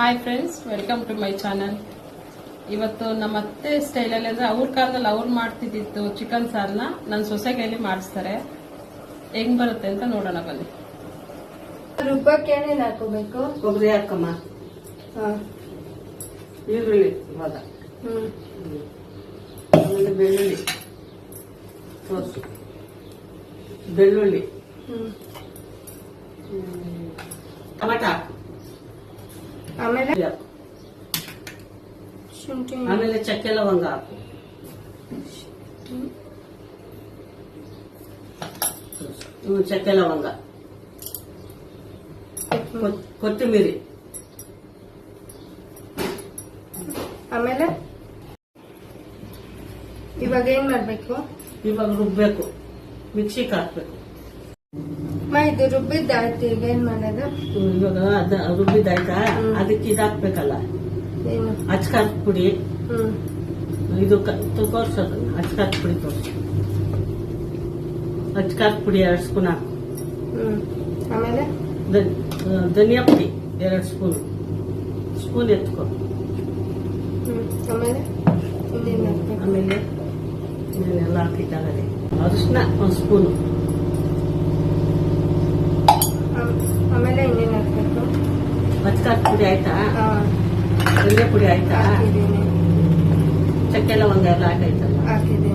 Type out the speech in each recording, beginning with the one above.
Hi friends, welcome to my channel. ಇವತ್ತು ನಮ್ಮ ಅತ್ತೆ ಸ್ಟೈಲಲ್ಲಿ ಅಂದ್ರೆ ಅವ್ರ ಕಾಲದಲ್ಲಿ ಅವ್ರು ಮಾಡ್ತಿದ್ದಿತ್ತು ಚಿಕನ್ ಸಾರನ್ನ ನನ್ನ ಸೊಸೆ ಕೈಲಿ ಮಾಡಿಸ್ತಾರೆ. ಹೆಂಗ್ ಬರುತ್ತೆ ಅಂತ ನೋಡೋಣ ಬನ್ನಿ. ರುಬ್ಬಕ್ಕೆ ಏನೇನು ಹಾಕೋಬೇಕು? ಕೊಬ್ಬರಿ ಹಾಕಮ್ಮ, ಈರುಳ್ಳಿ ಇವಾಗ, ಆಮೇಲೆ ಬೆಳ್ಳುಳ್ಳಿ, ಬೆಳ್ಳುಳ್ಳಿ, ಟಮಾಟ, ಆಮೇಲೆ ಆಮೇಲೆ ಚಕ್ಕೆ ಲವಂಗ ಹಾಕು, ಚಕ್ಕೆ ಲವಂಗ, ಕೊತ್ತಂಬರಿ, ಆಮೇಲೆ ಇವಾಗ ಏನ್ ಮಾಡ್ಬೇಕು? ಇವಾಗ ರುಬ್ಬೇಕು, ಮಿಕ್ಸಿಗೆ ಹಾಕ್ಬೇಕು. ಇದು ರುಬ್ಬಿದ್ದಾಯ್ತು, ಈಗ ಏನ್ ಮಾಡೋದು? ಇವಾಗ ರುಬ್ಬಿದ್ದಾಯ್ತಾ, ಅದಕ್ಕೆ ಇದಾಕ್ಬೇಕಲ್ಲ, ಏನು ಅಚ್ಕಾರದ ಪುಡಿ. ಇದು ತೋರ್ಸೋದು ಅಚ್ಕಾರದ ಪುಡಿ ತೋರ್ಸು. ಅಚ್ಕಾರದ ಪುಡಿ 2 ಸ್ಪೂನ್ ಹಾಕು. ಆಮೇಲೆ ಧನಿಯಾ ಪುಡಿ 2 ಸ್ಪೂನ್ ಎತ್ಕೊ. ಆಮೇಲೆ ಆಮೇಲೆ ಎಲ್ಲ ಹಾಕಿದ್ದಾಗದೆ ಅರಿಶಿನ 1 ಸ್ಪೂನು. ಆಮೇಲೆ ಇನ್ನೇನು ಹಾಕ್ಬೇಕು? ಅಚ್ಕಾರದ ಪುಡಿ ಆಯ್ತಾ, ಧನಿಯಾ ಪುಡಿ ಆಯ್ತಾ, ಚಕ್ಕೆ ಲವಂಗ ಎಲ್ಲ ಹಾಕೈತಲ್ಲ ಹಾಕಿದ್ದೀನಿ.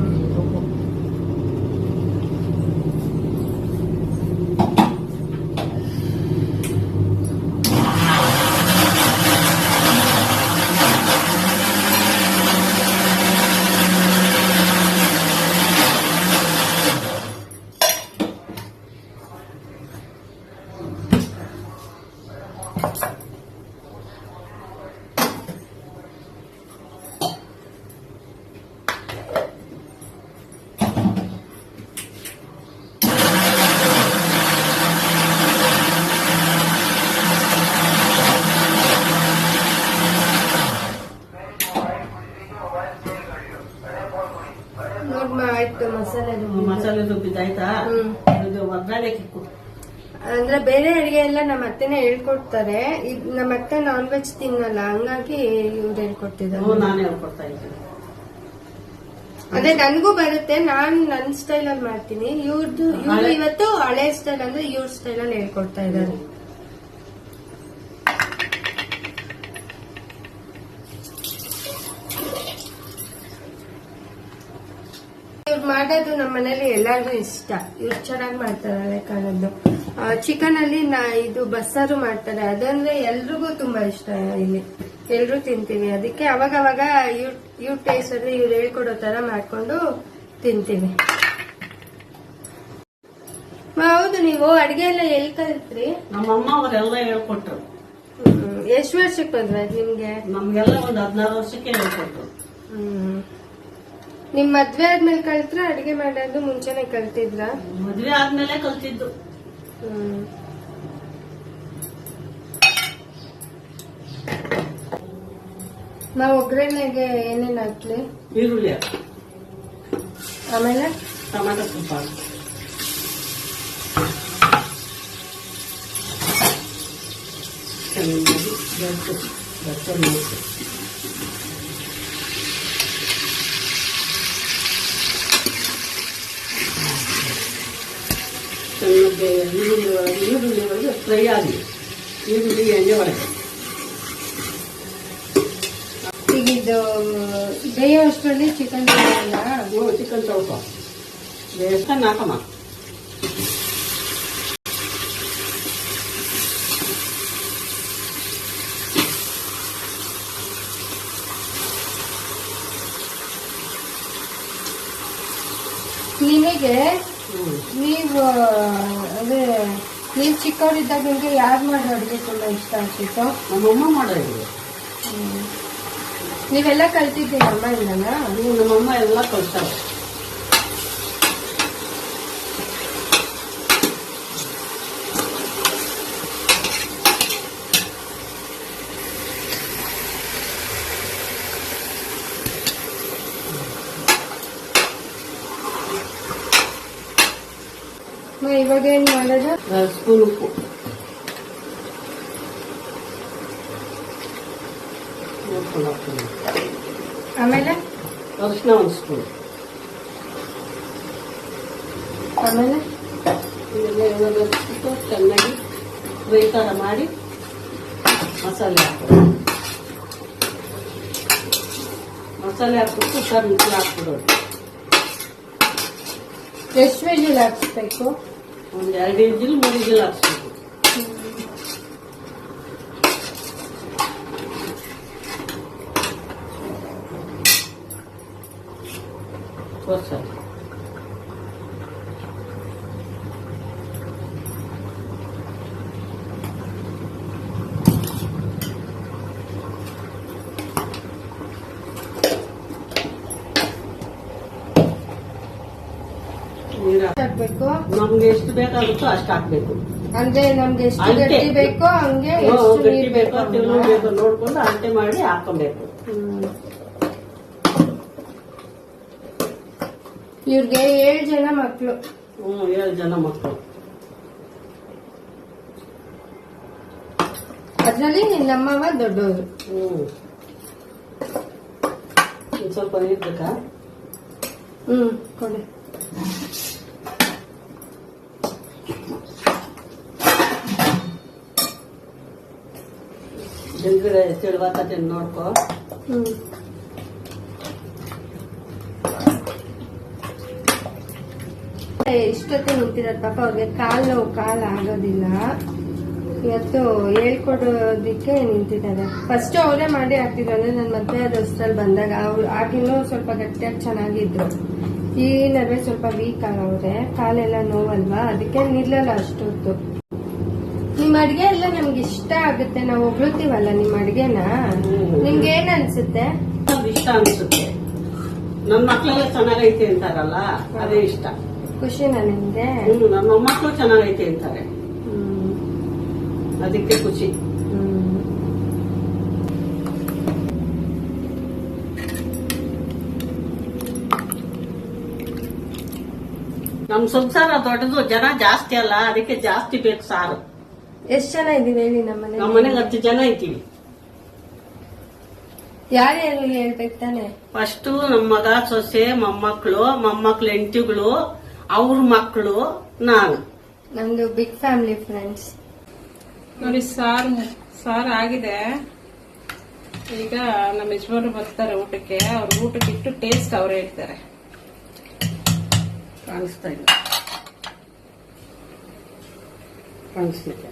ಆಯ್ತು, ಮಸಾಲೆ ರುಬ್ಬಿದ್ದಾಯ್ತಾ, ಇದು ಒಗ್ಗರಣೆಗೆ ಅಂದ್ರೆ ಬೇರೆ ಅಡಿಗೆ ಎಲ್ಲ ನಮ್ಮ ಅತ್ತೆನೇ ಹೇಳ್ಕೊಡ್ತಾರೆ. ನಮ್ಮ ಅತ್ತೆ ನಾನ್ ವೆಜ್ ತಿನ್ನಲ್ಲ, ಹಂಗಾಗಿ ಇವ್ರು ಹೇಳ್ಕೊಡ್ತಿದ್ದಾರೆ. ನಾನು ಹೇಳ್ಕೊಡ್ತಾ ಇದ್ದೀನಿ. ಅದೇ ನನ್ಗೂ ಬರುತ್ತೆ, ನಾನ್ ನನ್ನ ಸ್ಟೈಲ್ ಅಲ್ಲಿ ಮಾಡ್ತೀನಿ. ಇವ್ರು ಇವತ್ತು ಹಳೆ ಸ್ಟೈಲ್ ಅಂದ್ರೆ ಇವ್ರ ಸ್ಟೈಲ್ ಅಲ್ಲಿ ಹೇಳ್ಕೊಡ್ತಾ ಇದ್ದಾರೆ. ಇವ್ರು ಮಾಡೋದು ನಮ್ಮ ಮನೇಲಿ ಎಲ್ಲರಿಗೂ ಇಷ್ಟ. ಇವ್ರು ಚೆನ್ನಾಗಿ ಮಾಡ್ತಾರೆ ಹಳೆ ಕಾಲದ್ದು. ಚಿಕನ್ ಅಲ್ಲಿ ಇದು ಬಸ್ಸಾರು ಮಾಡ್ತಾರೆ, ಅದಂದ್ರೆ ಎಲ್ರಿಗೂ ತುಂಬಾ ಇಷ್ಟ. ಇಲ್ಲಿ ಎಲ್ರು ತಿಂತೀವಿ, ಅದಕ್ಕೆ ಅವಾಗ ಇವ್ರ ಟೇಸ್ಟ್ ಅಲ್ಲಿ ಇವ್ರು ಹೇಳ್ಕೊಡೋ ತರ ಮಾಡ್ಕೊಂಡು ತಿಂತೀವಿ. ಹೌದು, ನೀವು ಅಡ್ಗೆ ಎಲ್ಲ ಎಲ್ಲಿ ಕಲ್ತ್ರಿ? ನಮ್ಮಮ್ಮ ಅವರೆಲ್ಲ ಹೇಳ್ಕೊಟ್ರು. ಎಷ್ಟು ವರ್ಷಕ್ಕೆ ಬಂದ್ರೆ ನಿಮ್ಗೆ? ನಮ್ಗೆಲ್ಲ ಒಂದು 16 ವರ್ಷಕ್ಕೆ ಹೇಳ್ಕೊಟ್ರು. ನಿಮ್ ಮದ್ವೆ ಆದ್ಮೇಲೆ ಕಲ್ತ್ರ ಅಡಿಗೆ ಮಾಡೋದು ಮುಂಚೆನೆ ಕಲ್ತಿದ್ರ? ಮದ್ವೆ ಆದ್ಮೇಲೆ ಕಲ್ತಿದ್ದು. ನಾವು ಒಗ್ಗರಣೆಗೆ ಏನೇನ್ ಹಾಕ್ಲಿ? ಈರುಳ್ಳಿ, ಆಮೇಲೆ ಟಮಾಟೊ ಸ್ವಲ್ಪ, ಚೆನ್ನಾಗಿ ಈರುಳ್ಳಿ ಒಳಗೆ ಫ್ರೈ ಆಗಲಿ. ಈರುಳ್ಳಿ ಎಣ್ಣೆ ಒಳಗೆ ಈಗ ಇದು ಬೇಯೋ ಅಷ್ಟರಲ್ಲಿ ಚಿಕನ್ ಚಿಕನ್ ಸ್ವಲ್ಪ ಬೇಯಿಸ್ಕೊಂಡು ಹಾಕಮ್ಮ. ನಿನಗೆ ನೀವು ಅದೇ ನೀವ್ ಚಿಕ್ಕವರಿದ್ದಾಗ ನಿಮ್ಗೆ ಯಾರು ಮಾಡೋ ಅಡುಗೆ ತುಂಬಾ ಇಷ್ಟ ಆಗ್ತಿತ್ತು? ನಮ್ಮಮ್ಮ ಮಾಡೋದು. ನೀವೆಲ್ಲ ಕಲ್ತಿದ್ದೀರಿ ಅಮ್ಮ ಇಂದನ? ನಮ್ಮಮ್ಮ ಎಲ್ಲ ಕಲ್ತಾವ. ಇವಾಗ ಏನ್ ಮಾಡೋದು? ಸ್ಪೂನ್ ಉಪ್ಪು, ನೋಡ್ಕೊಂಡು ಹಾಕ್ತೀನಿ. ಆಮೇಲೆ ಅರಿಶಿನ ಒಂದು ಸ್ಪೂನ್. ಆಮೇಲೆ ಇದೆಲ್ಲ ಬೆರೆಸ್ಬಿಟ್ಟು ಚೆನ್ನಾಗಿ ಫ್ರೈ ಥರ ಮಾಡಿ ಮಸಾಲೆ ಹಾಕೋದು. ಮಸಾಲೆ ಹಾಕ್ಬಿಟ್ಟು ಕುಕ್ಕರ್ ಮಿಕ್ಸಿ ಹಾಕ್ಬಿಡೋದು. ಎಷ್ಟು ವಿಜಿಲ್ ಹಾಕ್ಸ್ಬೇಕು? ಒಂದು 2 ಇಂಜಿಲ್ 3 ಇಂಜಿಲ್ ಹಾಕ್ಸ್ಬೇಕು. ತೋರ್ಸಲ್ಲ ನೀರು ಹಾಕ್ಬೇಕು. ನಮ್ಗೆ ಎಷ್ಟು ಬೇಕಾಗುತ್ತೋ ಅಷ್ಟು ಹಾಕ್ಬೇಕು. ಅಂದ್ರೆ ನಮ್ಗೆ ಎಷ್ಟು ಅಳತೆ. ಗಟ್ಟಿ ಬೇಕೋ ಹಂಗೆ ಹ್ಮ್, ಎಷ್ಟು ಗಟ್ಟಿ ನೀರ್ ಬೇಕೋ ಬೇಕೋ ತೆಳು ಬೇಕೋ ನೋಡ್ಕೊಂಡು ಅಳತೆ ಮಾಡಿ ಹಾಕೊಬೇಕು. ಇವ್ರಿಗೆ 7 ಜನ ಮಕ್ಳು. 7 ಜನ ಮಕ್ಕಳು. ಅದ್ರಲ್ಲಿ ನಮ್ಮವ ದೊಡ್ಡವರು. ಒಂದ್ ಸ್ವಲ್ಪ ನೀರು ಬೇಕಾ? ಕೊಡಿ. ಬೆಂಗ್ರೆ ತೆಳುವಾತತೆ ನೋಡ್ಕೊ. ಇಷ್ಟೊತ್ತು ನಿಂತಿರೋದು ಪಾಪ ಅವ್ರಿಗೆ ಕಾಲ್ ಆಗೋದಿಲ್ಲ. ಇವತ್ತು ಹೇಳ್ಕೊಡೋದಿಕ್ಕೆ ನಿಂತಿದ್ದಾರೆ. ಫಸ್ಟ್ ಅವರೇ ಮಾಡಿ ಹಾಕ್ತಿದ್ರು. ಅಂದ್ರೆ ನನ್ನ ಮದುವೆ ದೋಸ್ತರಲ್ಲಿ ಬಂದಾಗ ಅವ್ರು ಆಗಿನೂ ಸ್ವಲ್ಪ ಗಟ್ಟಿಯಾಗಿ ಚೆನ್ನಾಗಿದ್ರು. ಈ ನಡುವೆ ಸ್ವಲ್ಪ ವೀಕ್ ಆಗವ್ರೆ, ಕಾಲೆಲ್ಲ ನೋವಲ್ವಾ, ಅದಕ್ಕೆ ನಿಲ್ಲಲ್ಲ ಅಷ್ಟೊತ್ತು. ನಿಮ್ ಅಡ್ಗೆ ಎಲ್ಲ ನಮ್ಗೆ ಇಷ್ಟ ಆಗುತ್ತೆ, ನಾವು ಹೊಗಳ್ತೀವಲ್ಲ ನಿಮ್ ಅಡ್ಗೆನ. ನಿಮ್ಗೆ ಏನ್ ಅನ್ಸುತ್ತೆ? ಅದು ಇಷ್ಟ ಅನ್ಸುತ್ತೆ. ನನ್ ಮಕ್ಳೆಲ್ಲ ಚೆನ್ನಾಗೈತೆ ಅಂತಾರಲ್ಲ, ಅದೇ ಇಷ್ಟ. ಖುಷಿನಾ ನಿಮ್ಗೆ? ನಮ್ಮ ಮೊಮ್ಮಕ್ಕಳು ಚೆನ್ನಾಗೈತೆ ಅಂತಾರೆ, ಅದಕ್ಕೆ ಖುಷಿ. ನಮ್ ಸಂಸಾರ ದೊಡ್ಡದು, ಜನ ಜಾಸ್ತಿ ಅಲ್ಲ, ಅದಕ್ಕೆ ಜಾಸ್ತಿ ಬೇಕು ಸಾರು. ಎಷ್ಟ್ ಜನ ಇದೀವಿ ಹೇಳಿ ನಮ್ಮನೆ? ನಮ್ಮ ಮನೆಗೆ 10 ಜನ ಇದ್ದೀವಿ. ಯಾರ್ಯಾರು ಹೇಳ್ಬೇಕು ತಾನೆ? ಫಸ್ಟ್ ನಮ್ಮ ಮಗ, ಸೊಸೆ, ಮೊಮ್ಮಕ್ಳು ಹೆಂಡತಿಗಳು, ಅವ್ರ ಮಕ್ಕಳು, ನಾನು. ನಮ್ದು ಬಿಗ್ ಫ್ಯಾಮಿಲಿ ಫ್ರೆಂಡ್ಸ್. ನೋಡಿ ಸಾರು ಆಗಿದೆ. ಈಗ ನಮ್ಮ ಯಜಮಾನರು ಬರ್ತಾರೆ ಊಟಕ್ಕೆ. ಅವ್ರ ಊಟಕ್ಕೆ ಇಟ್ಟು ಟೇಸ್ಟ್ ಅವರೇ ಹೇಳ್ತಾರೆ. ಕಾಣಿಸ್ತಾ ಇಲ್ಲ, ಕಾಣಿಸ್ಲಿಕ್ಕೆ.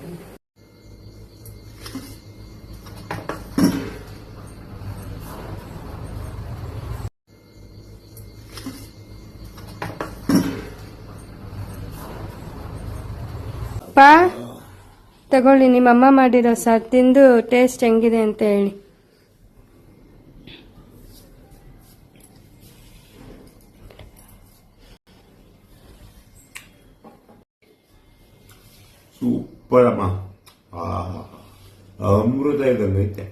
ಪಾ ತಗೊಳ್ಳಿ, ನಿಮ್ಮಮ್ಮ ಮಾಡಿರೋ ಸಾರು ತಿಂದು ಟೇಸ್ಟ್ ಹೆಂಗಿದೆ ಅಂತ ಹೇಳಿ. ಸೂಪರ್ ಅಮ್ಮ, ಅಮೃತ ಇದ್ದಂಗೈತೆ.